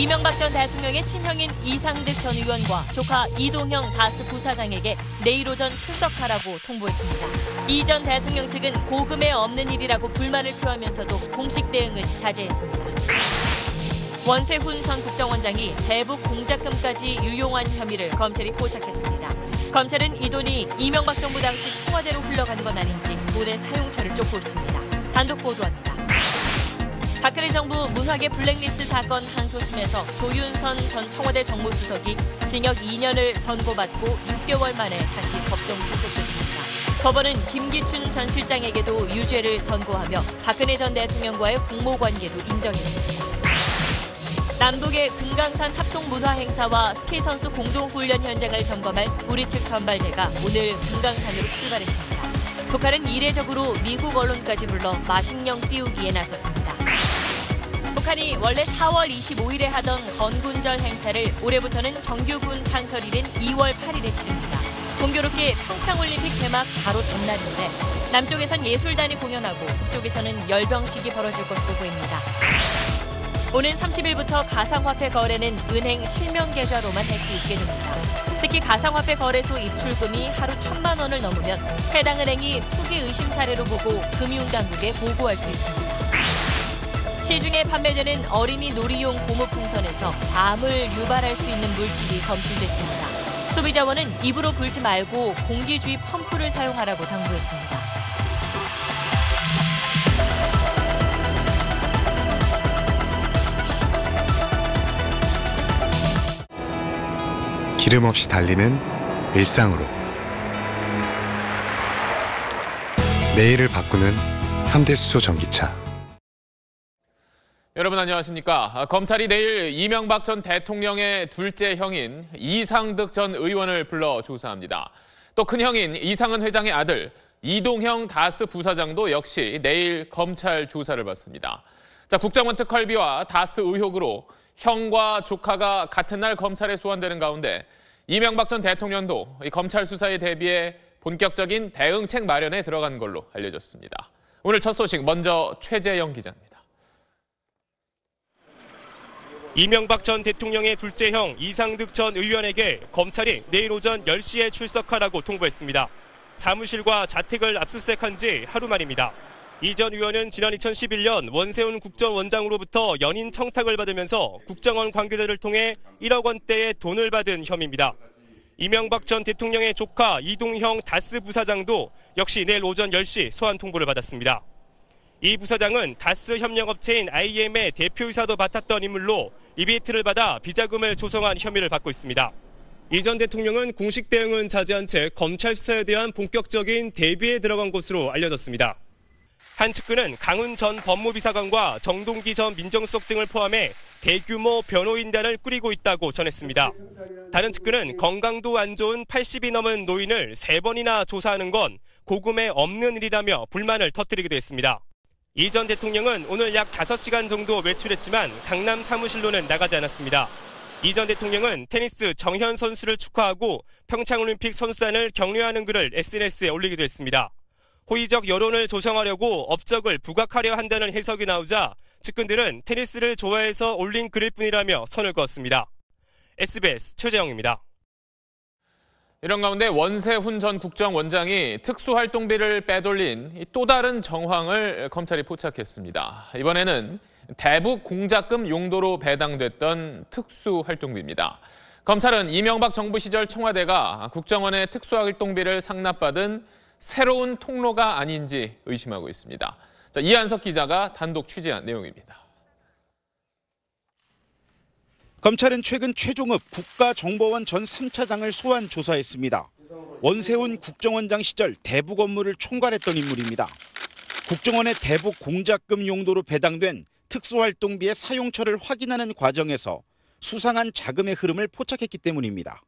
이명박 전 대통령의 친형인 이상득 전 의원과 조카 이동형 다스 부사장에게 내일 오전 출석하라고 통보했습니다. 이 전 대통령 측은 고금에 없는 일이라고 불만을 표하면서도 공식 대응은 자제했습니다. 원세훈 전 국정원장이 대북 공작금까지 유용한 혐의를 검찰이 포착했습니다. 검찰은 이 돈이 이명박 정부 당시 청와대로 흘러간 건 아닌지 돈의 사용처를 쫓고 있습니다. 단독 보도합니다. 박근혜 정부 문화계 블랙리스트 사건 항소심에서 조윤선 전 청와대 정무수석이 징역 2년을 선고받고 6개월 만에 다시 법정 구속됐습니다. 법원은 김기춘 전 실장에게도 유죄를 선고하며 박근혜 전 대통령과의 공모관계도 인정했습니다. 남북의 금강산 합동문화행사와 스키선수 공동훈련 현장을 점검할 우리 측 선발대가 오늘 금강산으로 출발했습니다. 북한은 이례적으로 미국 언론까지 불러 마식령 띄우기에 나섰습니다. 북한이 원래 4월 25일에 하던 건군절 행사를 올해부터는 정규군 창설일인 2월 8일에 치릅니다. 공교롭게 평창올림픽 개막 바로 전날인데 남쪽에선 예술단이 공연하고 북쪽에서는 열병식이 벌어질 것으로 보입니다. 오는 30일부터 가상화폐 거래는 은행 실명 계좌로만 할 수 있게 됩니다. 특히 가상화폐 거래소 입출금이 하루 1,000만 원을 넘으면 해당 은행이 투기 의심 사례로 보고 금융당국에 보고할 수 있습니다. 시중에 판매되는 어린이 놀이용 고무풍선에서 암을 유발할 수 있는 물질이 검출됐습니다. 소비자원은 입으로 불지 말고 공기주입 펌프를 사용하라고 당부했습니다. 기름 없이 달리는 일상으로 내일을 바꾸는 현대수소 전기차. 여러분 안녕하십니까? 검찰이 내일 이명박 전 대통령의 둘째 형인 이상득 전 의원을 불러 조사합니다. 또 큰형인 이상은 회장의 아들 이동형 다스 부사장도 역시 내일 검찰 조사를 받습니다. 국정원 특활비와 다스 의혹으로 형과 조카가 같은 날 검찰에 소환되는 가운데 이명박 전 대통령도 검찰 수사에 대비해 본격적인 대응책 마련에 들어간 걸로 알려졌습니다. 오늘 첫 소식 먼저 최재영 기자입니다. 이명박 전 대통령의 둘째 형 이상득 전 의원에게 검찰이 내일 오전 10시에 출석하라고 통보했습니다. 사무실과 자택을 압수수색한 지 하루 만입니다. 이 전 의원은 지난 2011년 원세훈 국정원장으로부터 연인 청탁을 받으면서 국정원 관계자를 통해 1억 원대의 돈을 받은 혐의입니다. 이명박 전 대통령의 조카 이동형 다스 부사장도 역시 내일 오전 10시 소환 통보를 받았습니다. 이 부사장은 다스 협력업체인 IM의 대표이사도 맡았던 인물로 EBT를 받아 비자금을 조성한 혐의를 받고 있습니다. 이 전 대통령은 공식 대응은 자제한 채 검찰 수사에 대한 본격적인 대비에 들어간 것으로 알려졌습니다. 한 측근은 강훈 전 법무비서관과 정동기 전 민정수석 등을 포함해 대규모 변호인단을 꾸리고 있다고 전했습니다. 다른 측근은 건강도 안 좋은 80이 넘은 노인을 3번이나 조사하는 건 고금에 없는 일이라며 불만을 터뜨리기도 했습니다. 이 전 대통령은 오늘 약 5시간 정도 외출했지만 강남 사무실로는 나가지 않았습니다. 이 전 대통령은 테니스 정현 선수를 축하하고 평창올림픽 선수단을 격려하는 글을 SNS에 올리기도 했습니다. 호의적 여론을 조성하려고 업적을 부각하려 한다는 해석이 나오자 측근들은 테니스를 좋아해서 올린 글일 뿐이라며 선을 그었습니다. SBS 최재영입니다. 이런 가운데 원세훈 전 국정원장이 특수활동비를 빼돌린 또 다른 정황을 검찰이 포착했습니다. 이번에는 대북 공작금 용도로 배당됐던 특수활동비입니다. 검찰은 이명박 정부 시절 청와대가 국정원의 특수활동비를 상납받은 새로운 통로가 아닌지 의심하고 있습니다. 이한석 기자가 단독 취재한 내용입니다. 검찰은 최근 최종업 국가정보원 전 3차장을 소환 조사했습니다. 원세훈 국정원장 시절 대북 업무를 총괄했던 인물입니다. 국정원의 대북 공작금 용도로 배당된 특수활동비의 사용처를 확인하는 과정에서 수상한 자금의 흐름을 포착했기 때문입니다.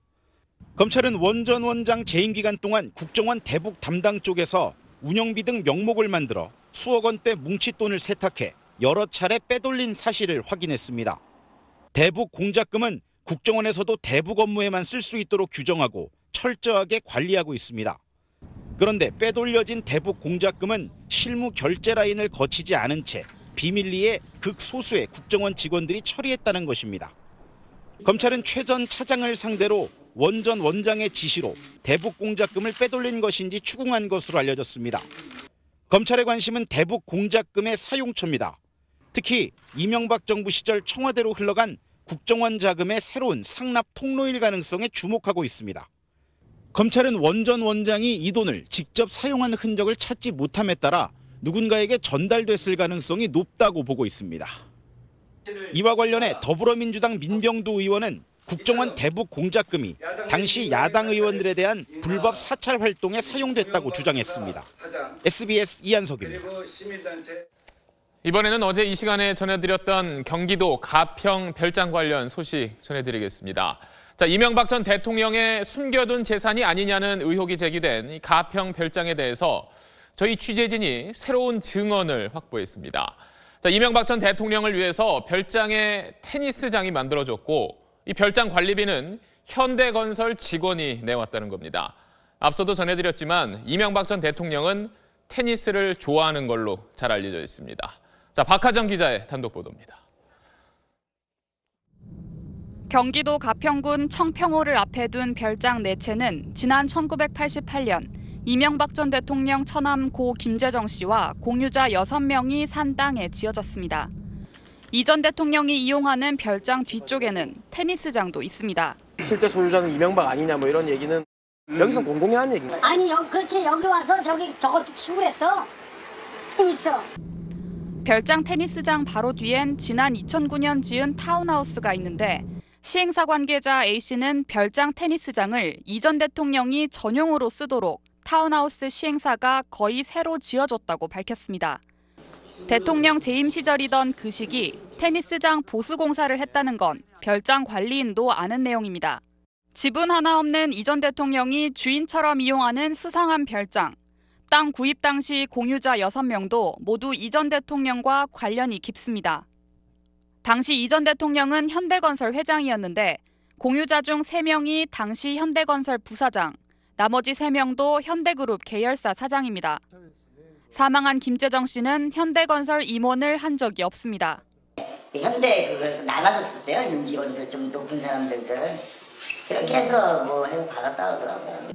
검찰은 원 전 원장 재임 기간 동안 국정원 대북 담당 쪽에서 운영비 등 명목을 만들어 수억 원대 뭉칫돈을 세탁해 여러 차례 빼돌린 사실을 확인했습니다. 대북 공작금은 국정원에서도 대북 업무에만 쓸 수 있도록 규정하고 철저하게 관리하고 있습니다. 그런데 빼돌려진 대북 공작금은 실무 결제 라인을 거치지 않은 채 비밀리에 극소수의 국정원 직원들이 처리했다는 것입니다. 검찰은 최 전 차장을 상대로 원 전 원장의 지시로 대북 공작금을 빼돌린 것인지 추궁한 것으로 알려졌습니다. 검찰의 관심은 대북 공작금의 사용처입니다. 특히 이명박 정부 시절 청와대로 흘러간 국정원 자금의 새로운 상납 통로일 가능성에 주목하고 있습니다. 검찰은 원 전 원장이 이 돈을 직접 사용한 흔적을 찾지 못함에 따라 누군가에게 전달됐을 가능성이 높다고 보고 있습니다. 이와 관련해 더불어민주당 민병두 의원은 국정원 대북 공작금이 당시 야당 의원들에 대한 불법 사찰 활동에 사용됐다고 주장했습니다. SBS 이한석입니다. 이번에는 어제 이 시간에 전해드렸던 경기도 가평 별장 관련 소식 전해드리겠습니다. 자, 이명박 전 대통령의 숨겨둔 재산이 아니냐는 의혹이 제기된 이 가평 별장에 대해서 저희 취재진이 새로운 증언을 확보했습니다. 자, 이명박 전 대통령을 위해서 별장에 테니스장이 만들어졌고 이 별장 관리비는 현대건설 직원이 내왔다는 겁니다. 앞서도 전해드렸지만 이명박 전 대통령은 테니스를 좋아하는 걸로 잘 알려져 있습니다. 자, 박하정 기자의 단독 보도입니다. 경기도 가평군 청평호를 앞에 둔 별장 4채는 지난 1988년 이명박 전 대통령 처남 고 김재정 씨와 공유자 6명이 산 땅에 지어졌습니다. 이 전 대통령이 이용하는 별장 뒤쪽에는 테니스장도 있습니다. 실제 소유자는 이명박 아니냐 뭐 이런 얘기는 여기서 공공이 한 얘기인가요? 아니 그렇지 여기 와서 저것도 치고 했어. 테니스. 별장 테니스장 바로 뒤엔 지난 2009년 지은 타운하우스가 있는데 시행사 관계자 A씨는 별장 테니스장을 이 전 대통령이 전용으로 쓰도록 타운하우스 시행사가 거의 새로 지어줬다고 밝혔습니다. 대통령 재임 시절이던 그 시기 테니스장 보수 공사를 했다는 건 별장 관리인도 아는 내용입니다. 지분 하나 없는 이 전 대통령이 주인처럼 이용하는 수상한 별장. 땅 구입 당시 공유자 6명도 모두 이 전 대통령과 관련이 깊습니다. 당시 이 전 대통령은 현대건설 회장이었는데 공유자 중 3명이 당시 현대건설 부사장, 나머지 3명도 현대그룹 계열사 사장입니다. 사망한 김재정 씨는 현대건설 임원을 한 적이 없습니다. 현대 그걸 나눠줬을 때요. 임직원들 좀 높은 사람들을 그렇게 해서 뭐 해서 받았다 그러더라고요.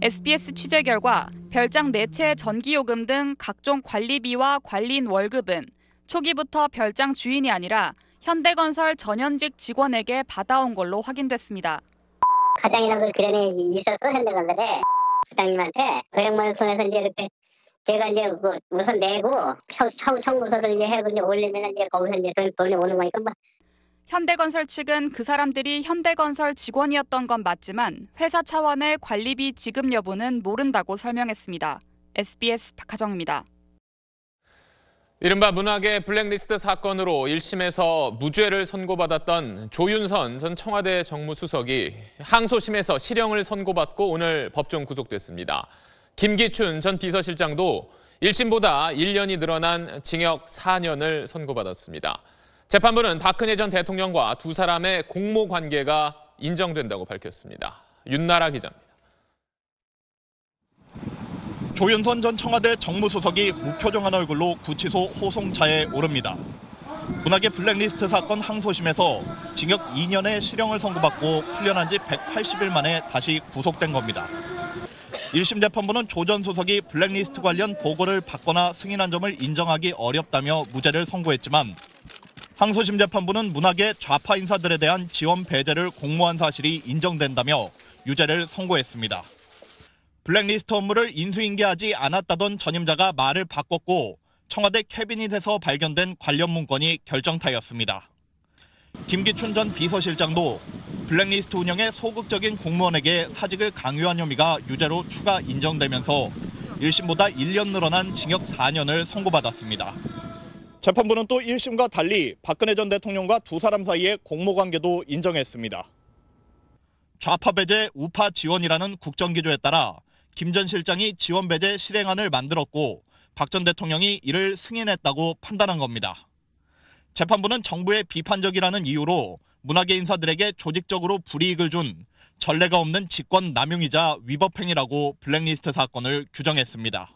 SBS 취재 결과 별장 4채 전기요금 등 각종 관리비와 관리인 월급은 초기부터 별장 주인이 아니라 현대건설 전현직 직원에게 받아온 걸로 확인됐습니다. 가장이라고 그전에 있었어 현대건설에 부장님한테 도형만을 통해서 이제 그때 제가 이제 그 우선 내고 청구서를 이제 해고 이제 올리면 이제 거기서 이제 돈이 오는 거니까 뭐. 현대건설 측은 그 사람들이 현대건설 직원이었던 건 맞지만 회사 차원의 관리비 지급 여부는 모른다고 설명했습니다. SBS 박하정입니다. 이른바 문학의 블랙리스트 사건으로 1심에서 무죄를 선고받았던 조윤선 전 청와대 정무수석이 항소심에서 실형을 선고받고 오늘 법정 구속됐습니다. 김기춘 전 비서실장도 1심보다 1년이 늘어난 징역 4년을 선고받았습니다. 재판부는 박근혜 전 대통령과 두 사람의 공모 관계가 인정된다고 밝혔습니다. 윤나라 기자입니다. 조윤선 전 청와대 정무수석이 무표정한 얼굴로 구치소 호송차에 오릅니다. 문학의 블랙리스트 사건 항소심에서 징역 2년의 실형을 선고받고 풀려난 지 180일 만에 다시 구속된 겁니다. 1심 재판부는 조 전 수석이 블랙리스트 관련 보고를 받거나 승인한 점을 인정하기 어렵다며 무죄를 선고했지만 항소심 재판부는 문학의 좌파 인사들에 대한 지원 배제를 공모한 사실이 인정된다며 유죄를 선고했습니다. 블랙리스트 업무를 인수인계하지 않았다던 전임자가 말을 바꿨고 청와대 캐비닛에서 발견된 관련 문건이 결정타였습니다. 김기춘 전 비서실장도 블랙리스트 운영에 소극적인 공무원에게 사직을 강요한 혐의가 유죄로 추가 인정되면서 1심보다 1년 늘어난 징역 4년을 선고받았습니다. 재판부는 또 1심과 달리 박근혜 전 대통령과 두 사람 사이의 공모관계도 인정했습니다. 좌파 배제 우파 지원이라는 국정기조에 따라 김 전 실장이 지원 배제 실행안을 만들었고 박 전 대통령이 이를 승인했다고 판단한 겁니다. 재판부는 정부의 비판적이라는 이유로 문학의 인사들에게 조직적으로 불이익을 준 전례가 없는 직권 남용이자 위법 행위라고 블랙리스트 사건을 규정했습니다.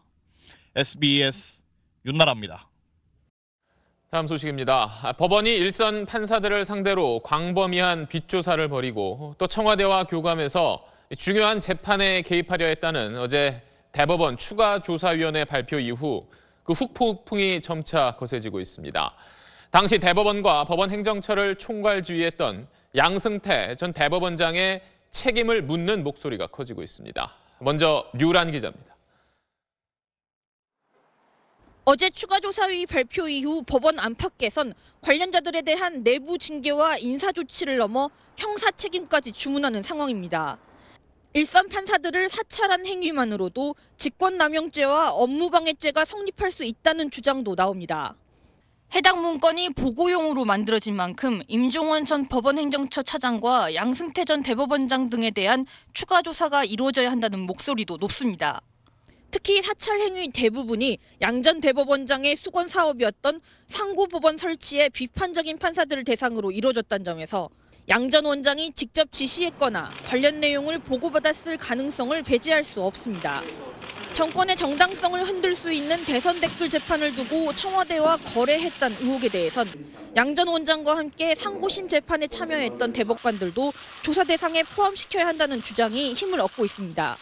SBS 윤나라입니다. 다음 소식입니다. 법원이 일선 판사들을 상대로 광범위한 빚조사를 벌이고 또 청와대와 교감해서 중요한 재판에 개입하려 했다는 어제 대법원 추가조사위원회 발표 이후 그 후폭풍이 점차 거세지고 있습니다. 당시 대법원과 법원 행정처를 총괄지휘했던 양승태 전 대법원장의 책임을 묻는 목소리가 커지고 있습니다. 먼저 류란 기자입니다. 어제 추가조사위 발표 이후 법원 안팎에선 관련자들에 대한 내부 징계와 인사조치를 넘어 형사 책임까지 주문하는 상황입니다. 일선 판사들을 사찰한 행위만으로도 직권남용죄와 업무방해죄가 성립할 수 있다는 주장도 나옵니다. 해당 문건이 보고용으로 만들어진 만큼 임종원 전 법원행정처 차장과 양승태 전 대법원장 등에 대한 추가 조사가 이루어져야 한다는 목소리도 높습니다. 특히 사찰 행위 대부분이 양 전 대법원장의 수건 사업이었던 상고법원 설치에 비판적인 판사들을 대상으로 이루어졌다는 점에서 양 전 원장이 직접 지시했거나 관련 내용을 보고받았을 가능성을 배제할 수 없습니다. 정권의 정당성을 흔들 수 있는 대선 댓글 재판을 두고 청와대와 거래했다는 의혹에 대해선 양 전 원장과 함께 상고심 재판에 참여했던 대법관들도 조사 대상에 포함시켜야 한다는 주장이 힘을 얻고 있습니다.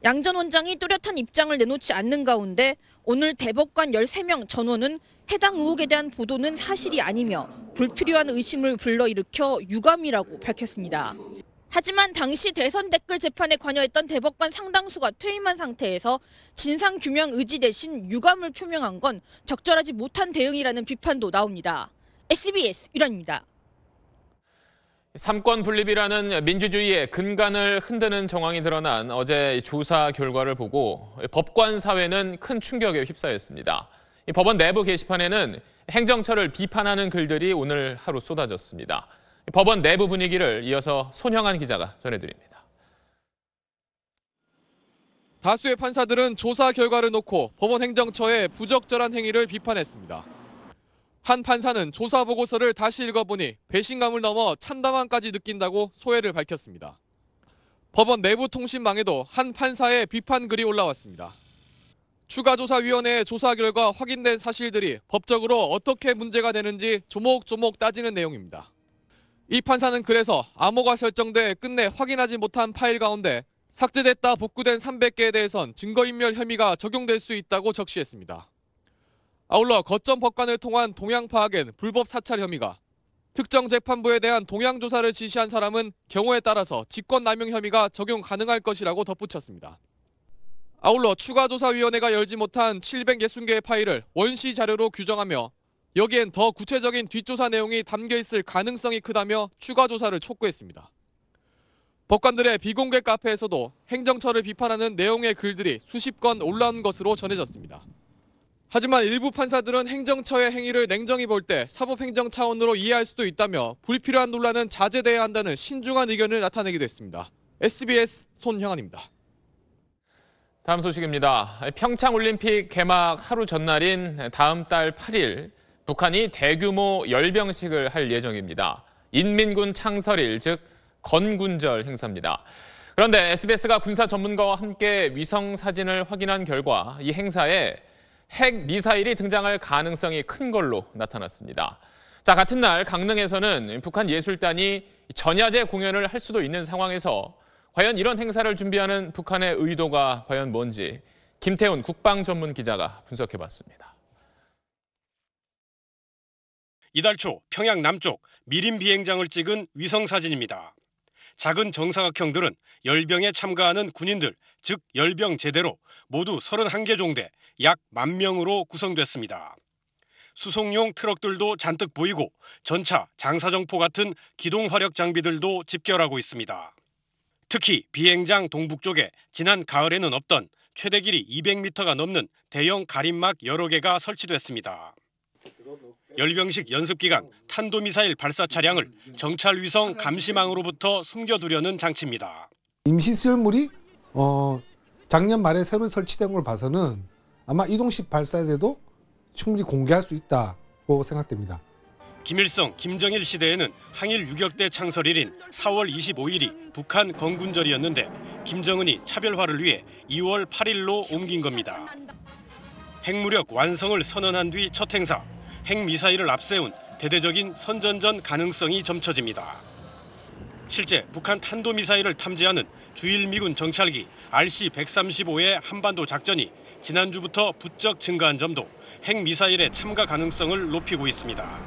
양 전 원장이 뚜렷한 입장을 내놓지 않는 가운데 오늘 대법관 13명 전원은 해당 의혹에 대한 보도는 사실이 아니며 불필요한 의심을 불러일으켜 유감이라고 밝혔습니다. 하지만 당시 대선 댓글 재판에 관여했던 대법관 상당수가 퇴임한 상태에서 진상규명 의지 대신 유감을 표명한 건 적절하지 못한 대응이라는 비판도 나옵니다. SBS 유란입니다. 삼권 분립이라는 민주주의의 근간을 흔드는 정황이 드러난 어제 조사 결과를 보고 법관 사회는 큰 충격에 휩싸였습니다. 법원 내부 게시판에는 행정처를 비판하는 글들이 오늘 하루 쏟아졌습니다. 법원 내부 분위기를 이어서 손형한 기자가 전해드립니다. 다수의 판사들은 조사 결과를 놓고 법원 행정처의 부적절한 행위를 비판했습니다. 한 판사는 조사 보고서를 다시 읽어보니 배신감을 넘어 참담함까지 느낀다고 소회를 밝혔습니다. 법원 내부 통신망에도 한 판사의 비판 글이 올라왔습니다. 추가조사위원회의 조사 결과 확인된 사실들이 법적으로 어떻게 문제가 되는지 조목조목 따지는 내용입니다. 이 판사는 그래서 암호가 설정돼 끝내 확인하지 못한 파일 가운데 삭제됐다 복구된 300개에 대해선 증거인멸 혐의가 적용될 수 있다고 적시했습니다. 아울러 거점 법관을 통한 동향 파악엔 불법 사찰 혐의가, 특정 재판부에 대한 동향 조사를 지시한 사람은 경우에 따라서 직권남용 혐의가 적용 가능할 것이라고 덧붙였습니다. 아울러 추가조사위원회가 열지 못한 760개의 파일을 원시 자료로 규정하며 여기엔 더 구체적인 뒷조사 내용이 담겨 있을 가능성이 크다며 추가 조사를 촉구했습니다. 법관들의 비공개 카페에서도 행정처를 비판하는 내용의 글들이 수십 건 올라온 것으로 전해졌습니다. 하지만 일부 판사들은 행정처의 행위를 냉정히 볼 때 사법행정 차원으로 이해할 수도 있다며 불필요한 논란은 자제돼야 한다는 신중한 의견을 나타내기도 했습니다. SBS 손형한입니다. 다음 소식입니다. 평창올림픽 개막 하루 전날인 다음 달 8일 북한이 대규모 열병식을 할 예정입니다. 인민군 창설일, 즉 건군절 행사입니다. 그런데 SBS가 군사 전문가와 함께 위성 사진을 확인한 결과 이 행사에 핵 미사일이 등장할 가능성이 큰 걸로 나타났습니다. 자, 같은 날 강릉에서는 북한 예술단이 전야제 공연을 할 수도 있는 상황에서 과연 이런 행사를 준비하는 북한의 의도가 과연 뭔지 김태훈 국방 전문 기자가 분석해봤습니다. 이달 초 평양 남쪽 미림 비행장을 찍은 위성 사진입니다. 작은 정사각형들은 열병에 참가하는 군인들, 즉 열병 제대로 모두 31개 종대 약 10,000명으로 구성됐습니다. 수송용 트럭들도 잔뜩 보이고 전차, 장사정포 같은 기동 화력 장비들도 집결하고 있습니다. 특히 비행장 동북쪽에 지난 가을에는 없던 최대 길이 200m가 넘는 대형 가림막 여러 개가 설치됐습니다. 열병식 연습 기간 탄도미사일 발사 차량을 정찰 위성 감시망으로부터 숨겨두려는 장치입니다. 임시시설물이 작년 말에 새로 설치된 걸 봐서는 아마 이동식 발사대도 충분히 공개할 수 있다고 생각됩니다. 김일성, 김정일 시대에는 항일 유격대 창설일인 4월 25일이 북한 건군절이었는데 김정은이 차별화를 위해 2월 8일로 옮긴 겁니다. 핵무력 완성을 선언한 뒤 첫 행사, 핵미사일을 앞세운 대대적인 선전전 가능성이 점쳐집니다. 실제 북한 탄도미사일을 탐지하는 주일 미군 정찰기 RC-135의 한반도 작전이 지난주부터 부쩍 증가한 점도 핵미사일의 참가 가능성을 높이고 있습니다.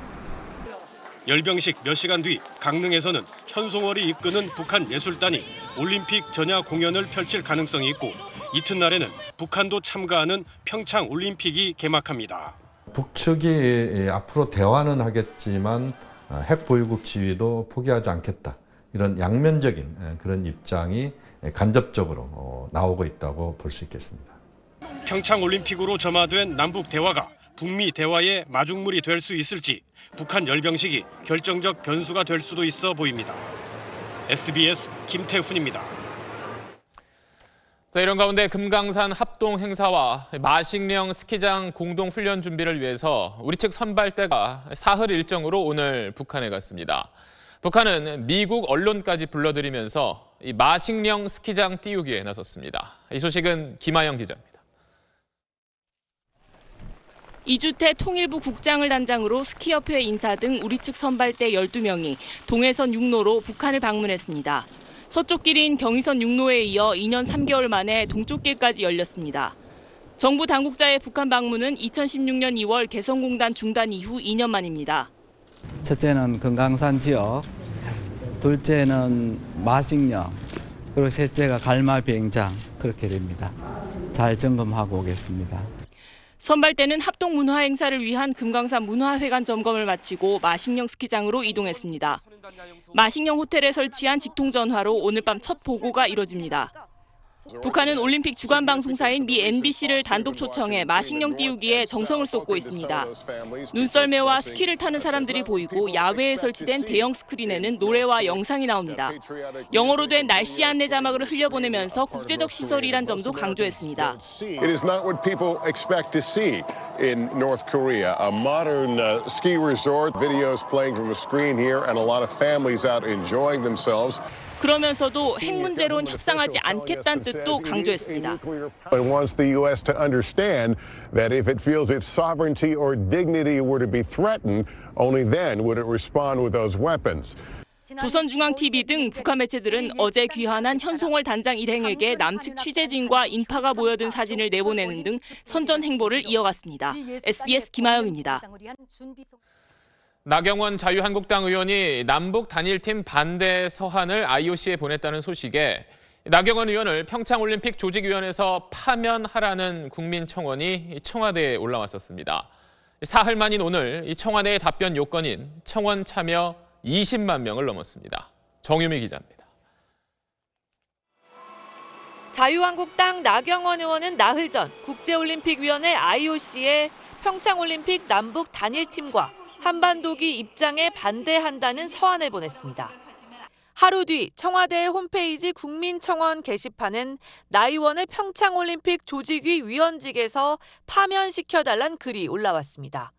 열병식 몇 시간 뒤 강릉에서는 현송월이 이끄는 북한 예술단이 올림픽 전야 공연을 펼칠 가능성이 있고 이튿날에는 북한도 참가하는 평창 올림픽이 개막합니다. 북측이 앞으로 대화는 하겠지만 핵 보유국 지위도 포기하지 않겠다. 이런 양면적인 그런 입장이 간접적으로 나오고 있다고 볼 수 있겠습니다. 평창 올림픽으로 점화된 남북 대화가 북미 대화의 마중물이 될 수 있을지 북한 열병식이 결정적 변수가 될 수도 있어 보입니다. SBS 김태훈입니다. 자, 이런 가운데 금강산 합동 행사와 마식령 스키장 공동 훈련 준비를 위해서 우리 측 선발대가 사흘 일정으로 오늘 북한에 갔습니다. 북한은 미국 언론까지 불러들이면서 이 마식령 스키장 띄우기에 나섰습니다. 이 소식은 김아영 기자입니다. 이주태 통일부 국장을 단장으로 스키협회 인사 등 우리 측 선발대 12명이 동해선 육로로 북한을 방문했습니다. 서쪽 길인 경의선 육로에 이어 2년 3개월 만에 동쪽 길까지 열렸습니다. 정부 당국자의 북한 방문은 2016년 2월 개성공단 중단 이후 2년 만입니다. 첫째는 금강산 지역, 둘째는 마식령, 그리고 셋째가 갈마 비행장 그렇게 됩니다. 잘 점검하고 오겠습니다. 선발대는 합동 문화 행사를 위한 금강산 문화회관 점검을 마치고 마식령 스키장으로 이동했습니다. 마식령 호텔에 설치한 직통전화로 오늘 밤 첫 보고가 이뤄집니다. 북한은 올림픽 주간 방송사인 미 NBC를 단독 초청해 마식령 띄우기에 정성을 쏟고 있습니다. 눈썰매와 스키를 타는 사람들이 보이고 야외에 설치된 대형 스크린에는 노래와 영상이 나옵니다. 영어로 된 날씨 안내 자막을 흘려보내면서 국제적 시설이란 점도 강조했습니다. It is not what people expect to see in North Korea. A modern ski resort, videos playing from a screen here and a lot of families out enjoying themselves. 그러면서도 핵 문제론 협상하지 않겠다는 뜻도 강조했습니다. It wants the U.S. to understand that if it feels its sovereignty or dignity were to be threatened, only then would it respond with those weapons. 조선중앙TV 등 북한 매체들은 어제 귀환한 현송월 단장 일행에게 남측 취재진과 인파가 모여든 사진을 내보내는 등 선전 행보를 이어갔습니다. SBS 김아영입니다. 나경원 자유한국당 의원이 남북 단일팀 반대 서한을 IOC에 보냈다는 소식에 나경원 의원을 평창올림픽 조직위원회에서 파면하라는 국민청원이 청와대에 올라왔었습니다. 사흘 만인 오늘 이 청와대의 답변 요건인 청원 참여 20만 명을 넘었습니다. 정유미 기자입니다. 자유한국당 나경원 의원은 나흘 전 국제올림픽위원회 IOC에 평창올림픽 남북 단일팀과 한반도기 입장에 반대한다는 서한을 보냈습니다. 하루 뒤 청와대 홈페이지 국민청원 게시판은 나 의원을 평창올림픽 조직위 위원직에서 파면시켜달란 글이 올라왔습니다.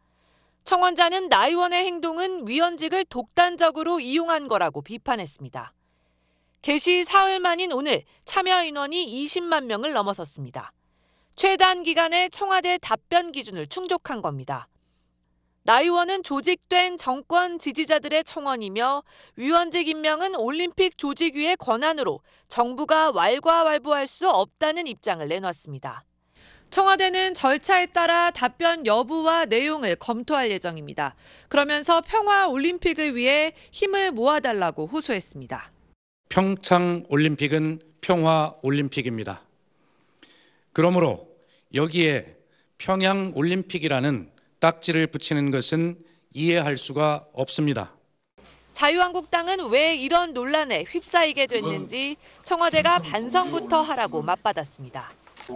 청원자는 나 의원의 행동은 위원직을 독단적으로 이용한 거라고 비판했습니다. 개시 사흘 만인 오늘 참여 인원이 20만 명을 넘어섰습니다. 최단 기간에 청와대 답변 기준을 충족한 겁니다. 나 의원은 조직된 정권 지지자들의 청원이며 위원직 임명은 올림픽 조직위의 권한으로 정부가 왈가왈부할 수 없다는 입장을 내놨습니다. 청와대는 절차에 따라 답변 여부와 내용을 검토할 예정입니다. 그러면서 평화 올림픽을 위해 힘을 모아달라고 호소했습니다. 평창 올림픽은 평화 올림픽입니다. 그러므로 여기에 평양 올림픽이라는 딱지를 붙이는 것은 이해할 수가 없습니다. 자유한국당은 왜 이런 논란에 휩싸이게 됐는지 청와대가 반성부터 하라고 맞받았습니다.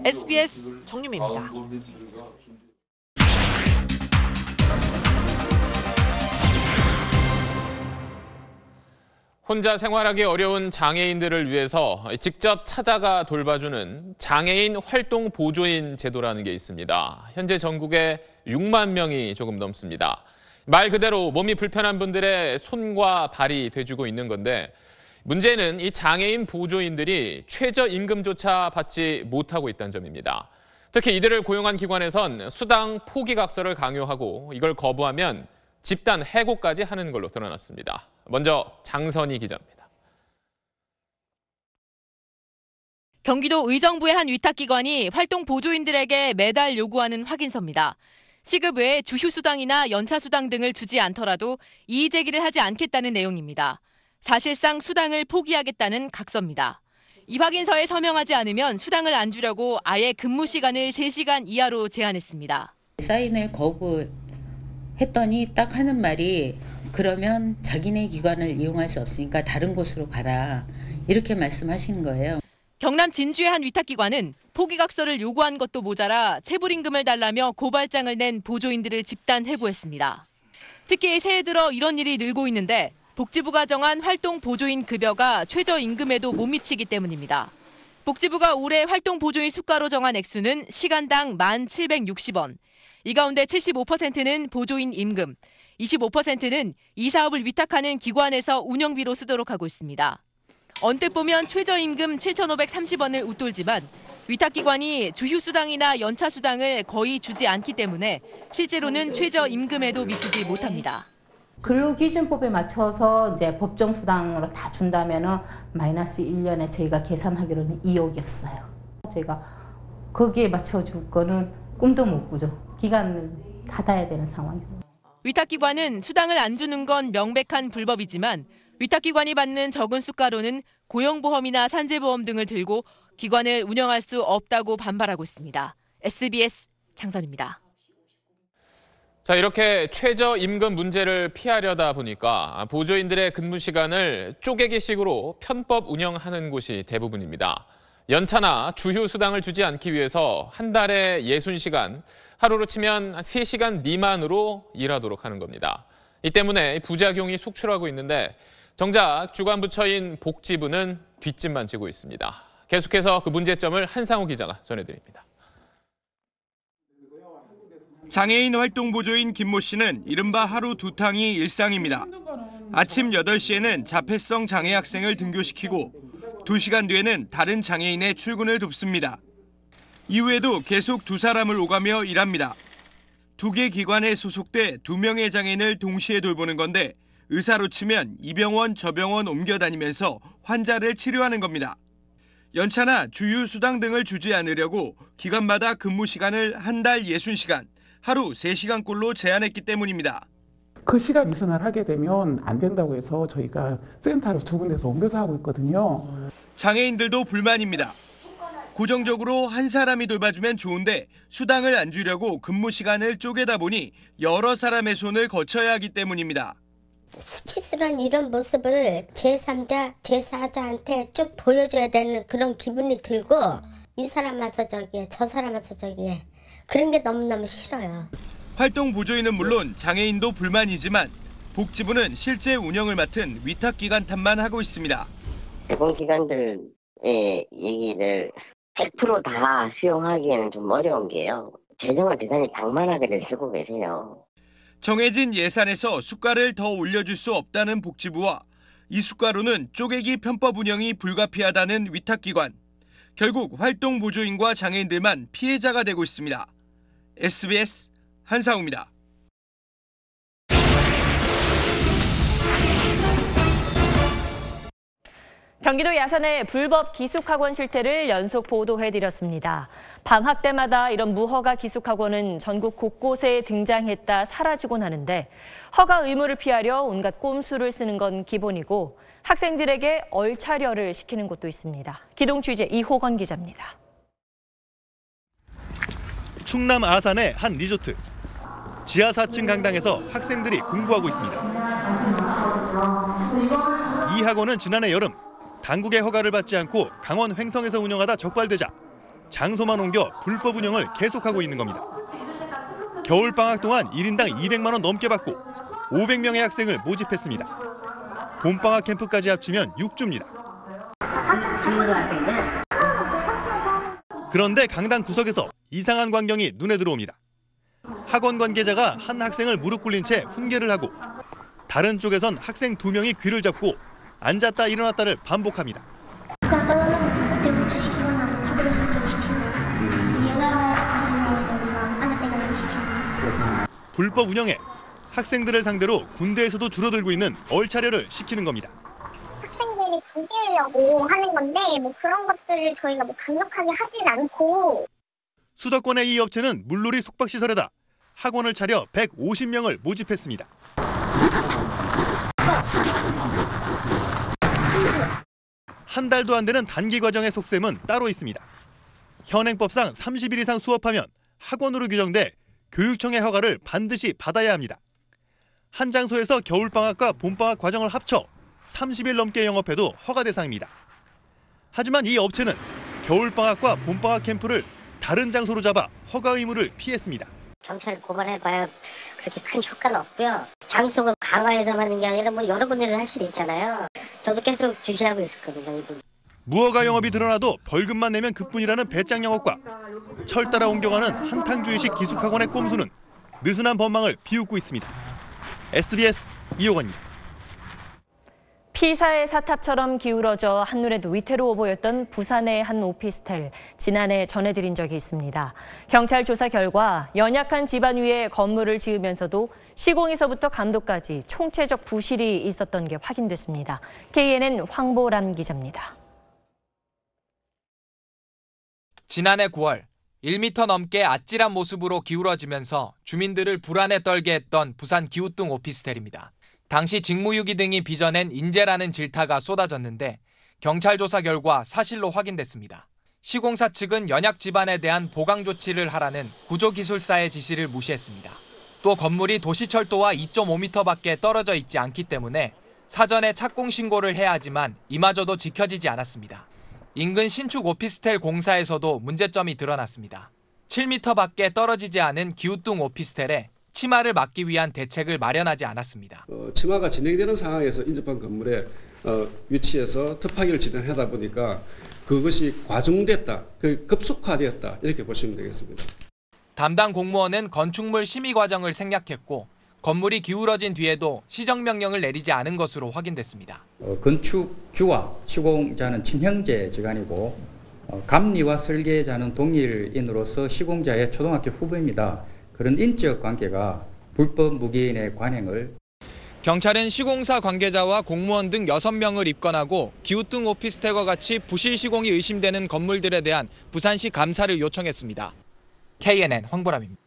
SBS 정유미입니다. 혼자 생활하기 어려운 장애인들을 위해서 직접 찾아가 돌봐주는 장애인 활동 보조인 제도라는 게 있습니다. 현재 전국에 6만 명이 조금 넘습니다. 말 그대로 몸이 불편한 분들의 손과 발이 돼주고 있는 건데 문제는 이 장애인 보조인들이 최저임금조차 받지 못하고 있다는 점입니다. 특히 이들을 고용한 기관에선 수당 포기각서를 강요하고 이걸 거부하면 집단 해고까지 하는 걸로 드러났습니다. 먼저 장선희 기자입니다. 경기도 의정부의 한 위탁기관이 활동 보조인들에게 매달 요구하는 확인서입니다. 시급 외에 주휴수당이나 연차수당 등을 주지 않더라도 이의 제기를 하지 않겠다는 내용입니다. 사실상 수당을 포기하겠다는 각서입니다. 이 확인서에 서명하지 않으면 수당을 안 주려고 아예 근무 시간을 3시간 이하로 제한했습니다. 사인을 거부했더니 딱 하는 말이 그러면 자기네 기관을 이용할 수 없으니까 다른 곳으로 가라. 이렇게 말씀하시는 거예요. 경남 진주의 한 위탁기관은 포기각서를 요구한 것도 모자라 체불임금을 달라며 고발장을 낸 보조인들을 집단 해고했습니다. 특히 새해 들어 이런 일이 늘고 있는데 복지부가 정한 활동 보조인 급여가 최저임금에도 못 미치기 때문입니다. 복지부가 올해 활동 보조인 수가로 정한 액수는 시간당 1,760원. 이 가운데 75%는 보조인 임금, 25%는 이 사업을 위탁하는 기관에서 운영비로 쓰도록 하고 있습니다. 언뜻 보면 최저임금 7,530원을 웃돌지만 위탁기관이 주휴수당이나 연차수당을 거의 주지 않기 때문에 실제로는 최저임금에도 미치지 못합니다. 근로기준법에 맞춰서 이제 법정 수당으로 다 준다면은 마이너스 1년에 저희가 계산하기로는 2억이었어요. 저희가 거기에 맞춰줄 거는 꿈도 못 꾸죠. 기간을 닫아야 되는 상황이죠. 위탁기관은 수당을 안 주는 건 명백한 불법이지만 위탁기관이 받는 적은 수가로는 고용보험이나 산재보험 등을 들고 기관을 운영할 수 없다고 반발하고 있습니다. SBS 장선입니다. 자, 이렇게 최저임금 문제를 피하려다 보니까 보조인들의 근무 시간을 쪼개기식으로 편법 운영하는 곳이 대부분입니다. 연차나 주휴수당을 주지 않기 위해서 한 달에 60시간, 하루로 치면 3시간 미만으로 일하도록 하는 겁니다. 이 때문에 부작용이 속출하고 있는데 정작 주관부처인 복지부는 뒷짐만 지고 있습니다. 계속해서 그 문제점을 한상우 기자가 전해드립니다. 장애인 활동 보조인 김모 씨는 이른바 하루 두 탕이 일상입니다. 아침 8시에는 자폐성 장애 학생을 등교시키고 2시간 뒤에는 다른 장애인의 출근을 돕습니다. 이후에도 계속 두 사람을 오가며 일합니다. 2개 기관에 소속돼 2명의 장애인을 동시에 돌보는 건데 의사로 치면 이 병원 저 병원 옮겨다니면서 환자를 치료하는 겁니다. 연차나 주휴수당 등을 주지 않으려고 기관마다 근무 시간을 한 달 60시간, 하루 3시간꼴로 제한했기 때문입니다. 그 시간 이상을 하게 되면 안 된다고 해서 저희가 센터를 2군데서 옮겨서 하고 있거든요. 장애인들도 불만입니다. 고정적으로 한 사람이 돌봐주면 좋은데 수당을 안 주려고 근무 시간을 쪼개다 보니 여러 사람의 손을 거쳐야 하기 때문입니다. 수치스러운 이런 모습을 제3자, 제4자한테 쭉 보여줘야 되는 그런 기분이 들고 이 사람 와서 저기에, 저 사람 와서 저기에 그런 게 너무너무 싫어요. 활동 보조인은 물론 장애인도 불만이지만 복지부는 실제 운영을 맡은 위탁기관 탓만 하고 있습니다. 공기관들의 얘기를 100% 다 수용하기에는 좀 어려운 게요. 재정을 대단히 방만하게 쓰고 계세요. 정해진 예산에서 수가를 더 올려줄 수 없다는 복지부와 이 수가로는 쪼개기 편법 운영이 불가피하다는 위탁기관. 결국 활동 보조인과 장애인들만 피해자가 되고 있습니다. SBS 한상우입니다. 경기도 야산의 불법 기숙학원 실태를 연속 보도해드렸습니다. 방학 때마다 이런 무허가 기숙학원은 전국 곳곳에 등장했다 사라지곤 하는데 허가 의무를 피하려 온갖 꼼수를 쓰는 건 기본이고 학생들에게 얼차려를 시키는 곳도 있습니다. 기동 취재 이호건 기자입니다. 충남 아산의 한 리조트. 지하 4층 강당에서 학생들이 공부하고 있습니다. 이 학원은 지난해 여름 당국의 허가를 받지 않고 강원 횡성에서 운영하다 적발되자 장소만 옮겨 불법 운영을 계속하고 있는 겁니다. 겨울방학 동안 1인당 200만 원 넘게 받고 500명의 학생을 모집했습니다. 봄방학 캠프까지 합치면 6주입니다. 그런데 강당 구석에서 이상한 광경이 눈에 들어옵니다. 학원 관계자가 한 학생을 무릎 꿇린 채 훈계를 하고 다른 쪽에선 학생 2명이 귀를 잡고 앉았다 일어났다를 반복합니다. 불법 운영에 학생들을 상대로 군대에서도 줄어들고 있는 얼차려를 시키는 겁니다. 학생들이 부기려고 하는 건데 뭐 그런 것들을 저희가 뭐 강력하게 하진 않고. 수도권의 이 업체는 물놀이 숙박시설에다 학원을 차려 150명을 모집했습니다. 한 달도 안 되는 단기 과정의 속셈은 따로 있습니다. 현행법상 30일 이상 수업하면 학원으로 규정돼 교육청의 허가를 반드시 받아야 합니다. 한 장소에서 겨울방학과 봄방학 과정을 합쳐 30일 넘게 영업해도 허가 대상입니다. 하지만 이 업체는 겨울방학과 봄방학 캠프를 다른 장소로 잡아 허가 의무를 피했습니다. 경찰 고발해봐야 그렇게 큰 효과는 없고요. 장소가 강화해서 하는 게 아니라 뭐 여러 군데를 할 수도 있잖아요. 저도 계속 주시하고 있었거든요. 이분. 무허가 영업이 드러나도 벌금만 내면 그뿐이라는 배짱 영업과 철 따라 옮겨가는 한탕주의식 기숙학원의 꼼수는 느슨한 법망을 비웃고 있습니다. SBS 이호건입니다. 피사의 사탑처럼 기울어져 한눈에도 위태로워 보였던 부산의 한 오피스텔, 지난해 전해드린 적이 있습니다. 경찰 조사 결과 연약한 지반 위에 건물을 지으면서도 시공에서부터 감독까지 총체적 부실이 있었던 게 확인됐습니다. KNN 황보람 기자입니다. 지난해 9월 1m 넘게 아찔한 모습으로 기울어지면서 주민들을 불안에 떨게 했던 부산 기우뚱 오피스텔입니다. 당시 직무유기 등이 빚어낸 인재라는 질타가 쏟아졌는데 경찰 조사 결과 사실로 확인됐습니다. 시공사 측은 연약 지반에 대한 보강 조치를 하라는 구조기술사의 지시를 무시했습니다. 또 건물이 도시철도와 2.5m밖에 떨어져 있지 않기 때문에 사전에 착공 신고를 해야 하지만 이마저도 지켜지지 않았습니다. 인근 신축 오피스텔 공사에서도 문제점이 드러났습니다. 7m밖에 떨어지지 않은 기우뚱 오피스텔에 침하를 막기 위한 대책을 마련하지 않았습니다. 침하가 진행되는 상황에서 인접한 건물에 위치해서 특파기를 진행하다 보니까 그것이 과중됐다, 급속화되었다 이렇게 보시면 되겠습니다. 담당 공무원은 건축물 심의 과정을 생략했고 건물이 기울어진 뒤에도 시정명령을 내리지 않은 것으로 확인됐습니다. 건축주와 시공자는 친형제 지간이고 감리와 설계자는 동일인으로서 시공자의 초등학교 후배입니다. 그런 인적 관계가 불법 무기인의 관행을. 경찰은 시공사 관계자와 공무원 등 6명을 입건하고 기우뚱 오피스텔과 같이 부실 시공이 의심되는 건물들에 대한 부산시 감사를 요청했습니다. KNN 황보람입니다.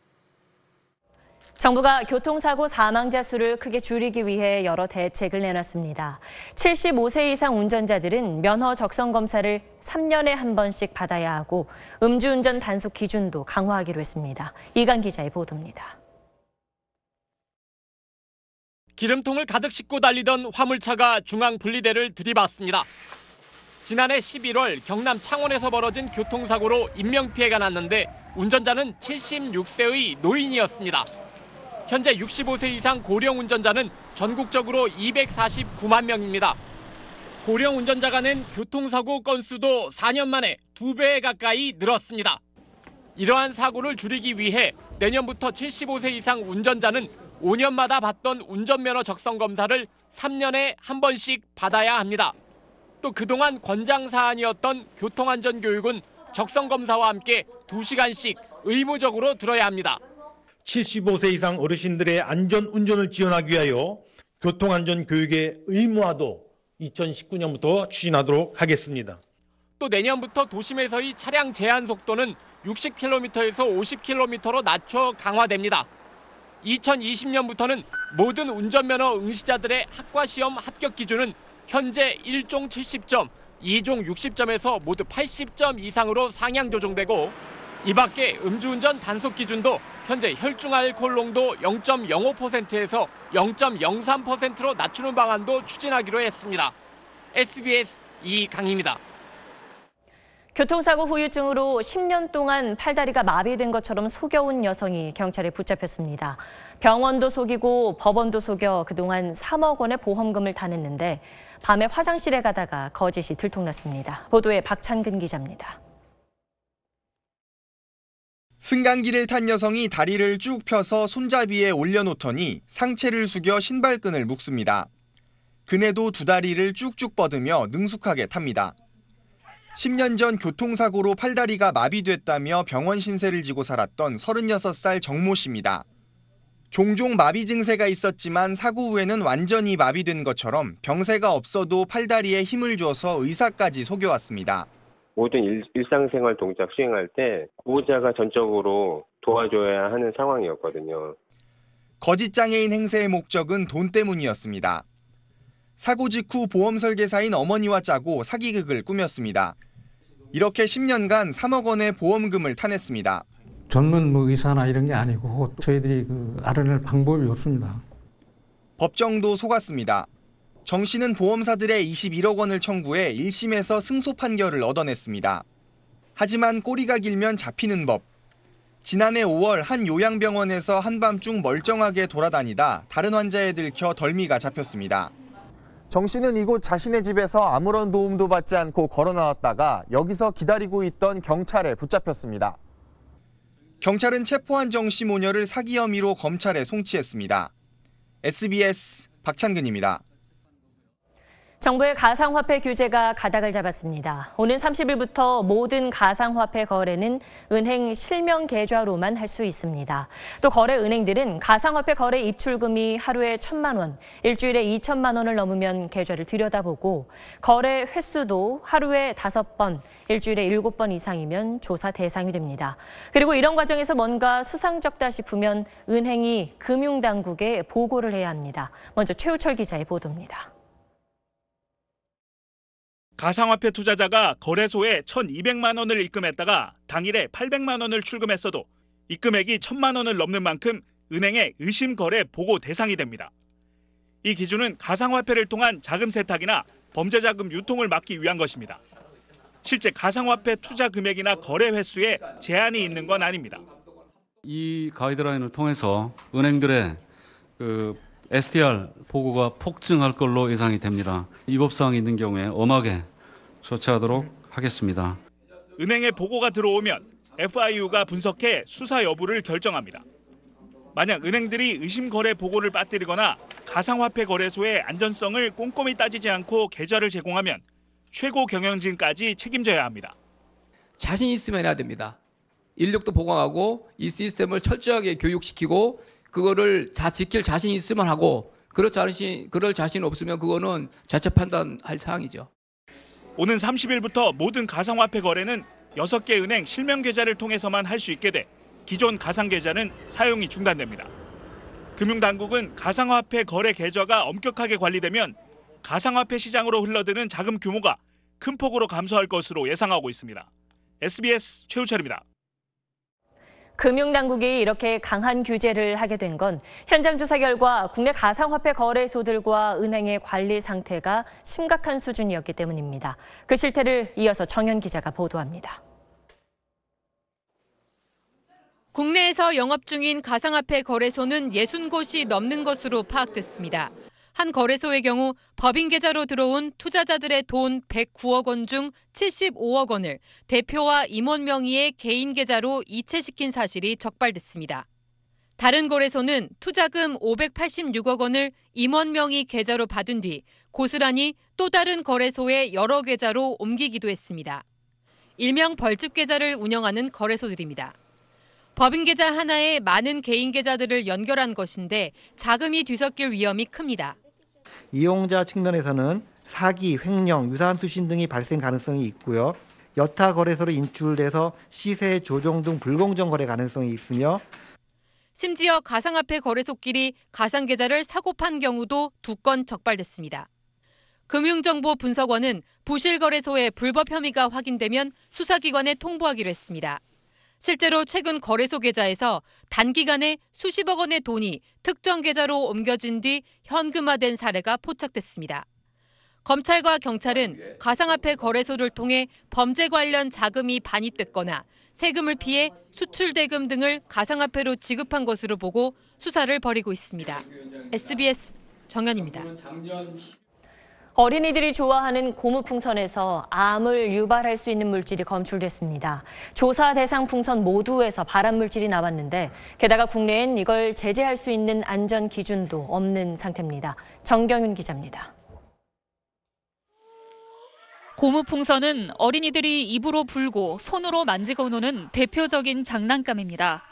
정부가 교통사고 사망자 수를 크게 줄이기 위해 여러 대책을 내놨습니다. 75세 이상 운전자들은 면허 적성 검사를 3년에 한 번씩 받아야 하고 음주운전 단속 기준도 강화하기로 했습니다. 이강 기자의 보도입니다. 기름통을 가득 싣고 달리던 화물차가 중앙 분리대를 들이받습니다. 지난해 11월 경남 창원에서 벌어진 교통사고로 인명피해가 났는데 운전자는 76세의 노인이었습니다. 현재 65세 이상 고령 운전자는 전국적으로 249만 명입니다. 고령 운전자가 낸 교통사고 건수도 4년 만에 2배 가까이 늘었습니다. 이러한 사고를 줄이기 위해 내년부터 75세 이상 운전자는 5년마다 받던 운전면허 적성 검사를 3년에 한 번씩 받아야 합니다. 또 그동안 권장 사안이었던 교통안전교육은 적성 검사와 함께 2시간씩 의무적으로 들어야 합니다. 75세 이상 어르신들의 안전 운전을 지원하기 위하여 교통안전교육의 의무화도 2019년부터 추진하도록 하겠습니다. 또 내년부터 도심에서의 차량 제한 속도는 60km에서 50km로 낮춰 강화됩니다. 2020년부터는 모든 운전면허 응시자들의 학과시험 합격 기준은 현재 1종 70점, 2종 60점에서 모두 80점 이상으로 상향 조정되고 이 밖에 음주운전 단속 기준도 현재 혈중 알코올 농도 0.05%에서 0.03%로 낮추는 방안도 추진하기로 했습니다. SBS 이강희입니다. 교통사고 후유증으로 10년 동안 팔다리가 마비된 것처럼 속여온 여성이 경찰에 붙잡혔습니다. 병원도 속이고 법원도 속여 그동안 3억 원의 보험금을 타냈는데 밤에 화장실에 가다가 거짓이 들통났습니다. 보도에 박찬근 기자입니다. 승강기를 탄 여성이 다리를 쭉 펴서 손잡이에 올려놓더니 상체를 숙여 신발끈을 묶습니다. 그네도 두 다리를 쭉쭉 뻗으며 능숙하게 탑니다. 10년 전 교통사고로 팔다리가 마비됐다며 병원 신세를 지고 살았던 36살 정모 씨입니다. 종종 마비 증세가 있었지만 사고 후에는 완전히 마비된 것처럼 병세가 없어도 팔다리에 힘을 줘서 의사까지 속여왔습니다. 모든 일상생활 동작 수행할 때 보호자가 전적으로 도와줘야 하는 상황이었거든요. 거짓 장애인 행세의 목적은 돈 때문이었습니다. 사고 직후 보험 설계사인 어머니와 짜고 사기극을 꾸몄습니다. 이렇게 10년간 3억 원의 보험금을 타냈습니다. 전문 의사나 이런 게 아니고 저희들이 알아낼 방법이 없습니다. 법정도 속았습니다. 정 씨는 보험사들의 21억 원을 청구해 1심에서 승소 판결을 얻어냈습니다. 하지만 꼬리가 길면 잡히는 법. 지난해 5월 한 요양병원에서 한밤중 멀쩡하게 돌아다니다 다른 환자에 들켜 덜미가 잡혔습니다. 정 씨는 이곳 자신의 집에서 아무런 도움도 받지 않고 걸어 나왔다가 여기서 기다리고 있던 경찰에 붙잡혔습니다. 경찰은 체포한 정 씨 모녀를 사기 혐의로 검찰에 송치했습니다. SBS 박찬근입니다. 정부의 가상화폐 규제가 가닥을 잡았습니다. 오는 30일부터 모든 가상화폐 거래는 은행 실명 계좌로만 할 수 있습니다. 또 거래 은행들은 가상화폐 거래 입출금이 하루에 1,000만 원, 일주일에 2천만 원을 넘으면 계좌를 들여다보고 거래 횟수도 하루에 5번, 일주일에 7번 이상이면 조사 대상이 됩니다. 그리고 이런 과정에서 뭔가 수상쩍다 싶으면 은행이 금융당국에 보고를 해야 합니다. 먼저 최우철 기자의 보도입니다. 가상화폐 투자자가 거래소에 1,200만 원을 입금했다가 당일에 800만 원을 출금했어도 입금액이 1,000만 원을 넘는 만큼 은행의 의심 거래 보고 대상이 됩니다. 이 기준은 가상화폐를 통한 자금 세탁이나 범죄 자금 유통을 막기 위한 것입니다. 실제 가상화폐 투자 금액이나 거래 횟수에 제한이 있는 건 아닙니다. 이 가이드라인을 통해서 은행들의 STR 보고가 폭증할 걸로 예상이 됩니다. 위법사항이 있는 경우에 엄하게 조치하도록 하겠습니다. 은행에 보고가 들어오면 FIU가 분석해 수사 여부를 결정합니다. 만약 은행들이 의심 거래 보고를 빠뜨리거나 가상화폐 거래소의 안전성을 꼼꼼히 따지지 않고 계좌를 제공하면 최고 경영진까지 책임져야 합니다. 자신 있으면 해야 됩니다. 인력도 보강하고 이 시스템을 철저하게 교육시키고 그거를 다 지킬 자신 있으면 하고 그럴 자신 없으면 그거는 자체 판단할 사항이죠. 오는 30일부터 모든 가상화폐 거래는 6개 은행 실명 계좌를 통해서만 할 수 있게 돼 기존 가상 계좌는 사용이 중단됩니다. 금융당국은 가상화폐 거래 계좌가 엄격하게 관리되면 가상화폐 시장으로 흘러드는 자금 규모가 큰 폭으로 감소할 것으로 예상하고 있습니다. SBS 최우철입니다. 금융당국이 이렇게 강한 규제를 하게 된 건 현장 조사 결과 국내 가상화폐 거래소들과 은행의 관리 상태가 심각한 수준이었기 때문입니다. 그 실태를 이어서 정현 기자가 보도합니다. 국내에서 영업 중인 가상화폐 거래소는 60곳이 넘는 것으로 파악됐습니다. 한 거래소의 경우 법인 계좌로 들어온 투자자들의 돈 109억 원 중 75억 원을 대표와 임원 명의의 개인 계좌로 이체시킨 사실이 적발됐습니다. 다른 거래소는 투자금 586억 원을 임원 명의 계좌로 받은 뒤 고스란히 또 다른 거래소의 여러 계좌로 옮기기도 했습니다. 일명 벌집 계좌를 운영하는 거래소들입니다. 법인 계좌 하나에 많은 개인 계좌들을 연결한 것인데 자금이 뒤섞일 위험이 큽니다. 이용자 측면에서는 사기, 횡령, 유산투신 등이 발생 가능성이 있고요. 여타 거래소로 인출돼서 시세 조정 등 불공정 거래 가능성이 있으며 심지어 가상화폐 거래소끼리 가상 계좌를 사고 판 경우도 2건 적발됐습니다. 금융정보분석원은 부실 거래소의 불법 혐의가 확인되면 수사기관에 통보하기로 했습니다. 실제로 최근 거래소 계좌에서 단기간에 수십억 원의 돈이 특정 계좌로 옮겨진 뒤 현금화된 사례가 포착됐습니다. 검찰과 경찰은 가상화폐 거래소를 통해 범죄 관련 자금이 반입됐거나 세금을 피해 수출 대금 등을 가상화폐로 지급한 것으로 보고 수사를 벌이고 있습니다. SBS 정현입니다. 어린이들이 좋아하는 고무풍선에서 암을 유발할 수 있는 물질이 검출됐습니다. 조사 대상 풍선 모두에서 발암물질이 나왔는데 게다가 국내엔 이걸 제재할 수 있는 안전 기준도 없는 상태입니다. 정경윤 기자입니다. 고무풍선은 어린이들이 입으로 불고 손으로 만지고 노는 대표적인 장난감입니다.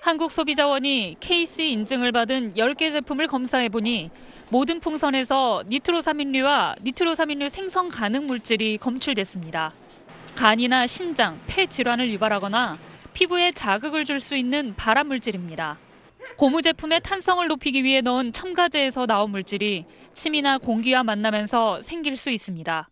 한국소비자원이 KC 인증을 받은 10개 제품을 검사해보니 모든 풍선에서 니트로사민류와 니트로사민류 생성 가능 물질이 검출됐습니다. 간이나 신장, 폐 질환을 유발하거나 피부에 자극을 줄 수 있는 발암 물질입니다. 고무 제품의 탄성을 높이기 위해 넣은 첨가제에서 나온 물질이 침이나 공기와 만나면서 생길 수 있습니다.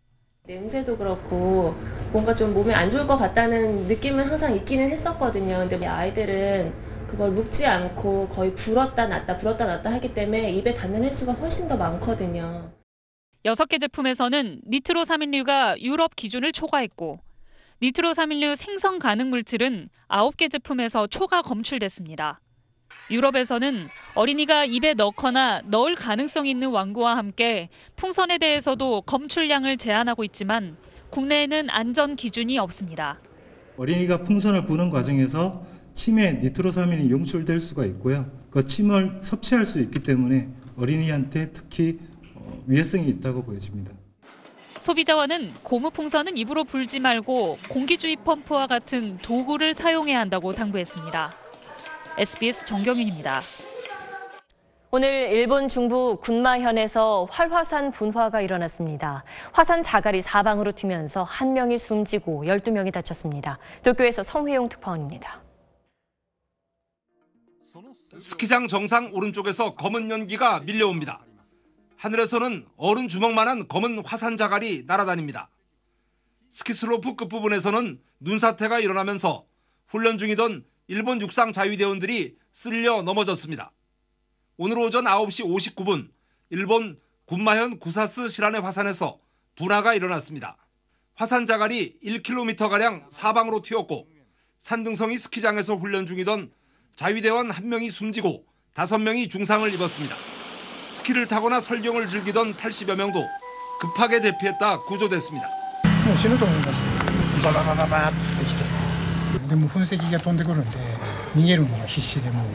냄새도 그렇고 뭔가 좀 몸에 안 좋을 것 같다는 느낌은 항상 있기는 했었거든요. 근데 아이들은 그걸 묵지 않고 거의 불었다 놨다 하기 때문에 입에 닿는 횟수가 훨씬 더 많거든요. 6개 제품에서는 니트로사민류가 유럽 기준을 초과했고 니트로사민류 생성 가능 물질은 9개 제품에서 초과 검출됐습니다. 유럽에서는 어린이가 입에 넣거나 넣을 가능성이 있는 완고와 함께 풍선에 대해서도 검출량을 제한하고 있지만 국내에는 안전 기준이 없습니다. 어린이가 풍선을 부는 과정에서 침에 니트로사민이 용출될 수가 있고요. 그 침을 섭취할 수 있기 때문에 어린이한테 특히 위해성이 있다고 보여집니다. 소비자원은 고무 풍선은 입으로 불지 말고 공기주입 펌프와 같은 도구를 사용해야 한다고 당부했습니다. SBS 정경윤입니다. 오늘 일본 중부 군마현에서 활화산 분화가 일어났습니다. 화산 자갈이 사방으로 튀면서 1명이 숨지고 12명이 다쳤습니다. 도쿄에서 성회용 특파원입니다. 스키장 정상 오른쪽에서 검은 연기가 밀려옵니다. 하늘에서는 어른 주먹만한 검은 화산 자갈이 날아다닙니다. 스키슬로프 끝부분에서는 눈사태가 일어나면서 훈련 중이던 일본 육상 자위대원들이 쓸려 넘어졌습니다. 오늘 오전 9시 59분 일본 군마현 구사스 시라네 화산에서 분화가 일어났습니다. 화산 자갈이 1km가량 사방으로 튀었고 산등성이 스키장에서 훈련 중이던 자위대원 1명이 숨지고 5명이 중상을 입었습니다. 스키를 타거나 설경을 즐기던 80여 명도 급하게 대피했다 구조됐습니다. 死ぬと思います。バババババってきて。でも噴石が飛んでくるんで逃げるのが必死でもう。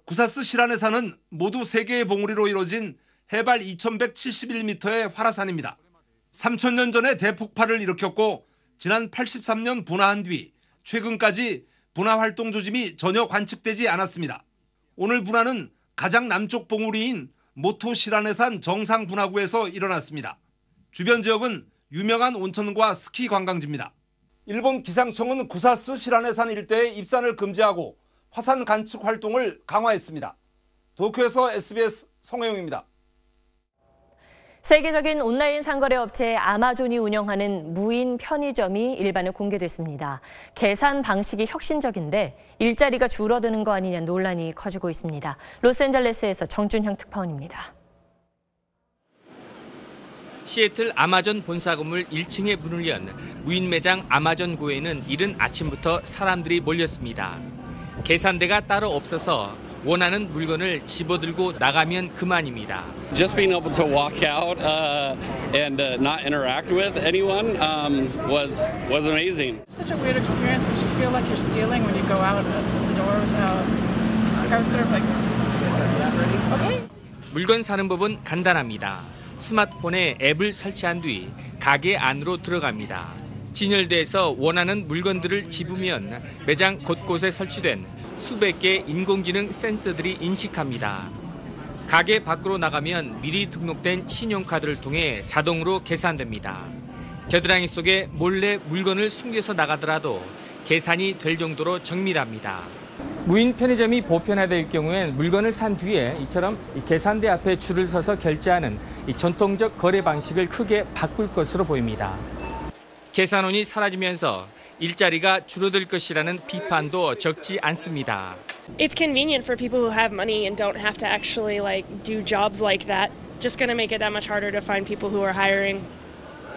구사스 시라네산은 모두 3개의 봉우리로 이루어진 해발 2171m의 활화산입니다. 3000년 전에 대폭발을 일으켰고 지난 83년 분화한 뒤 최근까지 분화 활동 조짐이 전혀 관측되지 않았습니다. 오늘 분화는 가장 남쪽 봉우리인 모토 시라네산 정상 분화구에서 일어났습니다. 주변 지역은 유명한 온천과 스키 관광지입니다. 일본 기상청은 구사스 시라네산 일대의 입산을 금지하고 화산 관측 활동을 강화했습니다. 도쿄에서 SBS 성혜용입니다. 세계적인 온라인 상거래 업체 아마존이 운영하는 무인 편의점이 일반에 공개됐습니다. 계산 방식이 혁신적인데 일자리가 줄어드는 거 아니냐 논란이 커지고 있습니다. 로스앤젤레스에서 정준형 특파원입니다. 시애틀 아마존 본사 건물 1층에 문을 연 무인 매장 아마존 고에는 이른 아침부터 사람들이 몰렸습니다. 계산대가 따로 없어서 원하는 물건을 집어들고 나가면 그만입니다. Just being able to walk out and not interact with anyone was amazing. Such a weird experience because you feel like you're stealing when you go out the door without. Like I was sort of like, okay. 물건 사는 법은 간단합니다. 스마트폰에 앱을 설치한 뒤 가게 안으로 들어갑니다. 진열대에서 원하는 물건들을 집으면 매장 곳곳에 설치된 수백 개 인공지능 센서들이 인식합니다. 가게 밖으로 나가면 미리 등록된 신용카드를 통해 자동으로 계산됩니다. 겨드랑이 속에 몰래 물건을 숨겨서 나가더라도 계산이 될 정도로 정밀합니다. 무인 편의점이 보편화될 경우엔 물건을 산 뒤에 이처럼 계산대 앞에 줄을 서서 결제하는 전통적 거래 방식을 크게 바꿀 것으로 보입니다. 계산원이 사라지면서 일자리가 줄어들 것이라는 비판도 적지 않습니다. It's convenient for people who have money and don't have to actually do jobs like that. Just going to make it that much harder to find people who are hiring.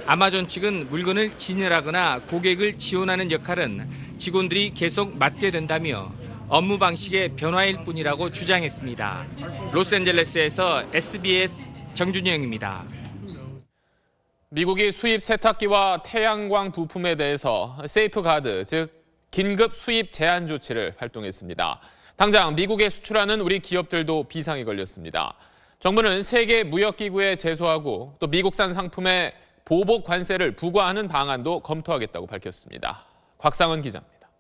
아마존 측은 물건을 진열하거나 고객을 지원하는 역할은 직원들이 계속 맡게 된다며 업무 방식의 변화일 뿐이라고 주장했습니다. 로스앤젤레스에서 SBS 정준영입니다. 미국이 수입 세탁기와 태양광 부품에 대해서 세이프가드, 즉 긴급 수입 제한 조치를 발동했습니다. 당장 미국에 수출하는 우리 기업들도 비상이 걸렸습니다. 정부는 세계 무역기구에 제소하고 또 미국산 상품에 보복 관세를 부과하는 방안도 검토하겠다고 밝혔습니다. 곽상은 기자입니다.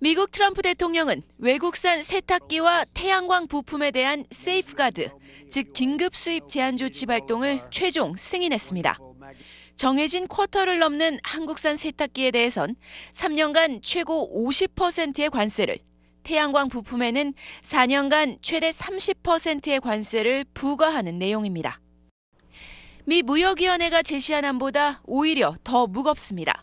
미국 트럼프 대통령은 외국산 세탁기와 태양광 부품에 대한 세이프가드, 즉 긴급 수입 제한 조치 발동을 최종 승인했습니다. 정해진 쿼터를 넘는 한국산 세탁기에 대해선 3년간 최고 50%의 관세를, 태양광 부품에는 4년간 최대 30%의 관세를 부과하는 내용입니다. 미 무역위원회가 제시한 안보다 오히려 더 무겁습니다.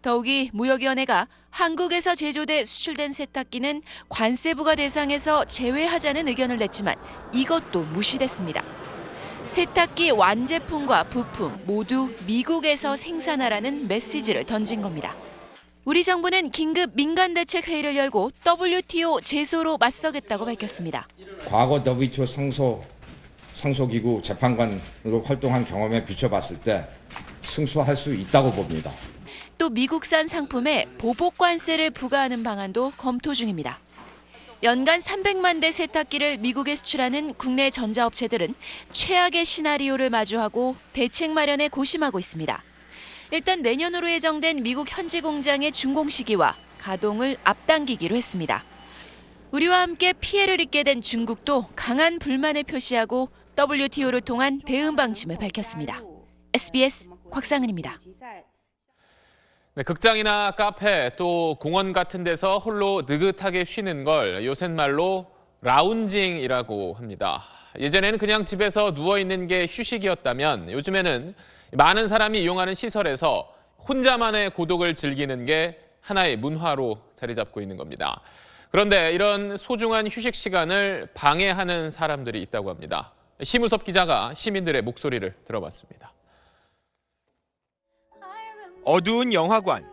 더욱이 무역위원회가 한국에서 제조돼 수출된 세탁기는 관세 부과 대상에서 제외하자는 의견을 냈지만 이것도 무시됐습니다. 세탁기 완제품과 부품 모두 미국에서 생산하라는 메시지를 던진 겁니다. 우리 정부는 긴급 민간대책회의를 열고 WTO 제소로 맞서겠다고 밝혔습니다. 과거 WTO 상소기구 재판관으로 활동한 경험에 비춰봤을 때 승소할 수 있다고 봅니다. 또 미국산 상품에 보복 관세를 부과하는 방안도 검토 중입니다. 연간 300만 대 세탁기를 미국에 수출하는 국내 전자업체들은 최악의 시나리오를 마주하고 대책 마련에 고심하고 있습니다. 일단 내년으로 예정된 미국 현지 공장의 준공 시기와 가동을 앞당기기로 했습니다. 우리와 함께 피해를 입게 된 중국도 강한 불만을 표시하고 WTO를 통한 대응 방침을 밝혔습니다. SBS 곽상은입니다. 네, 극장이나 카페 또 공원 같은 데서 홀로 느긋하게 쉬는 걸 요새 말로 라운징이라고 합니다. 예전에는 그냥 집에서 누워있는 게 휴식이었다면 요즘에는 많은 사람이 이용하는 시설에서 혼자만의 고독을 즐기는 게 하나의 문화로 자리 잡고 있는 겁니다. 그런데 이런 소중한 휴식 시간을 방해하는 사람들이 있다고 합니다. 심우섭 기자가 시민들의 목소리를 들어봤습니다. 어두운 영화관.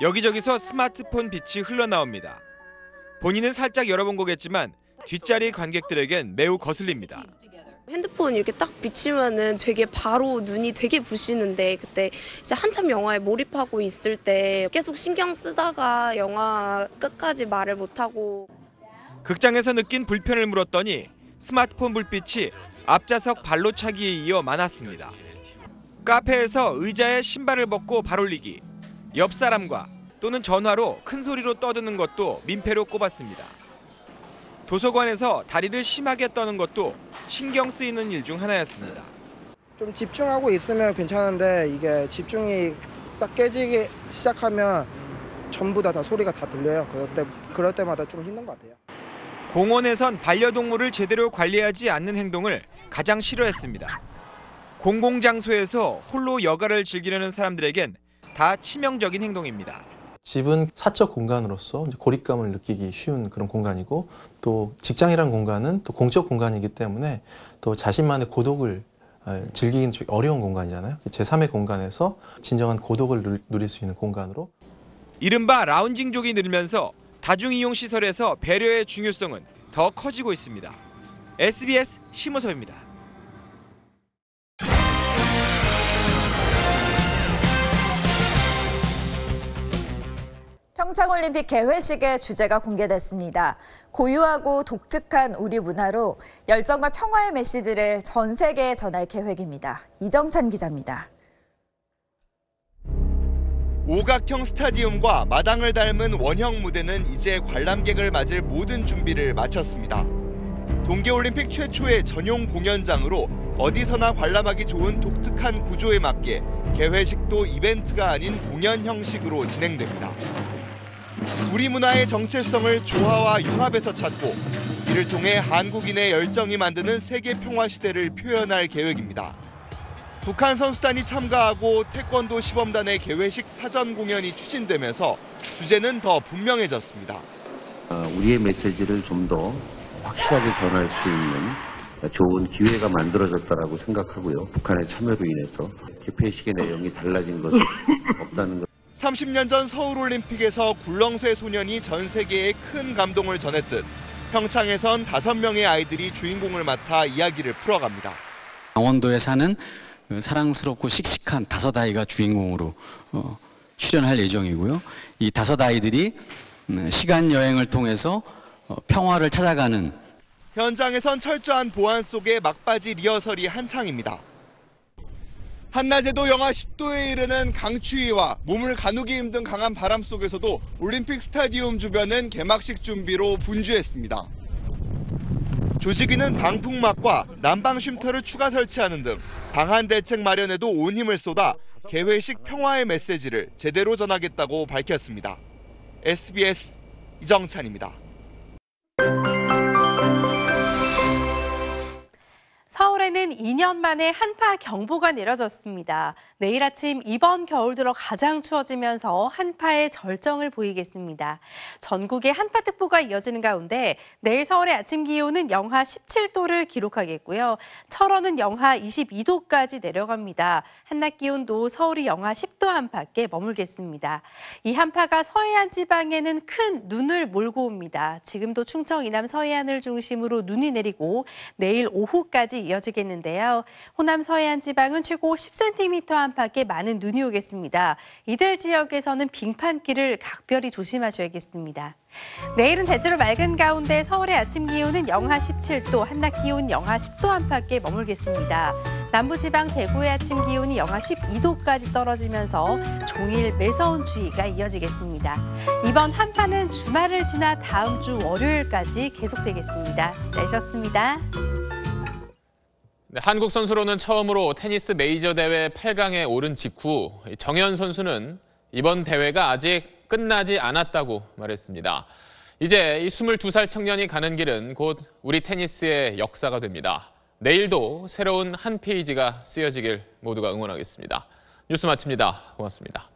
여기저기서 스마트폰 빛이 흘러나옵니다. 본인은 살짝 열어본 거겠지만 뒷자리 관객들에겐 매우 거슬립니다. 핸드폰 이렇게 딱 비치면은 되게 바로 눈이 되게 부시는데 그때 이제 한참 영화에 몰입하고 있을 때 계속 신경 쓰다가 영화 끝까지 말을 못하고. 극장에서 느낀 불편을 물었더니 스마트폰 불빛이 앞좌석 발로차기에 이어 많았습니다. 카페에서 의자에 신발을 벗고 발 올리기, 옆 사람과 또는 전화로 큰 소리로 떠드는 것도 민폐로 꼽았습니다. 도서관에서 다리를 심하게 떠는 것도 신경 쓰이는 일 중 하나였습니다. 좀 집중하고 있으면 괜찮은데 이게 집중이 딱 깨지기 시작하면 전부 다 소리가 다 들려요. 그럴 때마다 좀 힘든 것 같아요. 공원에선 반려동물을 제대로 관리하지 않는 행동을 가장 싫어했습니다. 공공장소에서 홀로 여가를 즐기려는 사람들에겐 다 치명적인 행동입니다. 집은 사적 공간으로서 고립감을 느끼기 쉬운 그런 공간이고 또 직장이라는 공간은 또 공적 공간이기 때문에 또 자신만의 고독을 즐기기는 어려운 공간이잖아요. 제3의 공간에서 진정한 고독을 누릴 수 있는 공간으로. 이른바 라운징족이 늘면서 다중이용시설에서 배려의 중요성은 더 커지고 있습니다. SBS 심우섭입니다. 평창올림픽 개회식의 주제가 공개됐습니다. 고유하고 독특한 우리 문화로 열정과 평화의 메시지를 전 세계에 전할 계획입니다. 이정찬 기자입니다. 오각형 스타디움과 마당을 닮은 원형 무대는 이제 관람객을 맞을 모든 준비를 마쳤습니다. 동계올림픽 최초의 전용 공연장으로 어디서나 관람하기 좋은 독특한 구조에 맞게 개회식도 이벤트가 아닌 공연 형식으로 진행됩니다. 우리 문화의 정체성을 조화와 융합에서 찾고 이를 통해 한국인의 열정이 만드는 세계 평화 시대를 표현할 계획입니다. 북한 선수단이 참가하고 태권도 시범단의 개회식 사전 공연이 추진되면서 주제는 더 분명해졌습니다. 우리의 메시지를 좀 더 확실하게 전할 수 있는 좋은 기회가 만들어졌다라고 생각하고요. 북한의 참여로 인해서 개회식의 내용이 달라진 것은 없다는 것. 30년 전 서울올림픽에서 굴렁쇠 소년이 전 세계에 큰 감동을 전했듯 평창에선 5명의 아이들이 주인공을 맡아 이야기를 풀어갑니다. 강원도에 사는 사랑스럽고 씩씩한 5아이가 주인공으로 출연할 예정이고요. 이 5아이들이 시간 여행을 통해서 평화를 찾아가는. 현장에선 철저한 보안 속에 막바지 리허설이 한창입니다. 한낮에도 영하 10도에 이르는 강추위와 몸을 가누기 힘든 강한 바람 속에서도 올림픽 스타디움 주변은 개막식 준비로 분주했습니다. 조직위는 방풍막과 난방 쉼터를 추가 설치하는 등 방한 대책 마련에도 온 힘을 쏟아 개회식 평화의 메시지를 제대로 전하겠다고 밝혔습니다. SBS 이정찬입니다. 서울에는 2년 만에 한파 경보가 내려졌습니다. 내일 아침 이번 겨울 들어 가장 추워지면서 한파의 절정을 보이겠습니다. 전국에 한파특보가 이어지는 가운데 내일 서울의 아침 기온은 영하 17도를 기록하겠고요. 철원은 영하 22도까지 내려갑니다. 한낮 기온도 서울이 영하 10도 안팎에 머물겠습니다. 이 한파가 서해안 지방에는 큰 눈을 몰고 옵니다. 지금도 충청 이남 서해안을 중심으로 눈이 내리고 내일 오후까지 이어지겠는데요. 호남 서해안 지방은 최고 10cm 안팎의 많은 눈이 오겠습니다. 이들 지역에서는 빙판길을 각별히 조심하셔야겠습니다. 내일은 대체로 맑은 가운데 서울의 아침 기온은 영하 17도, 한낮 기온 영하 10도 안팎에 머물겠습니다. 남부지방 대구의 아침 기온이 영하 12도까지 떨어지면서 종일 매서운 추위가 이어지겠습니다. 이번 한파는 주말을 지나 다음 주 월요일까지 계속되겠습니다. 날씨였습니다. 네, 한국 선수로는 처음으로 테니스 메이저 대회 8강에 오른 직후 정현 선수는 이번 대회가 아직 끝나지 않았다고 말했습니다. 이제 이 22살 청년이 가는 길은 곧 우리 테니스의 역사가 됩니다. 내일도 새로운 한 페이지가 쓰여지길 모두가 응원하겠습니다. 뉴스 마칩니다. 고맙습니다.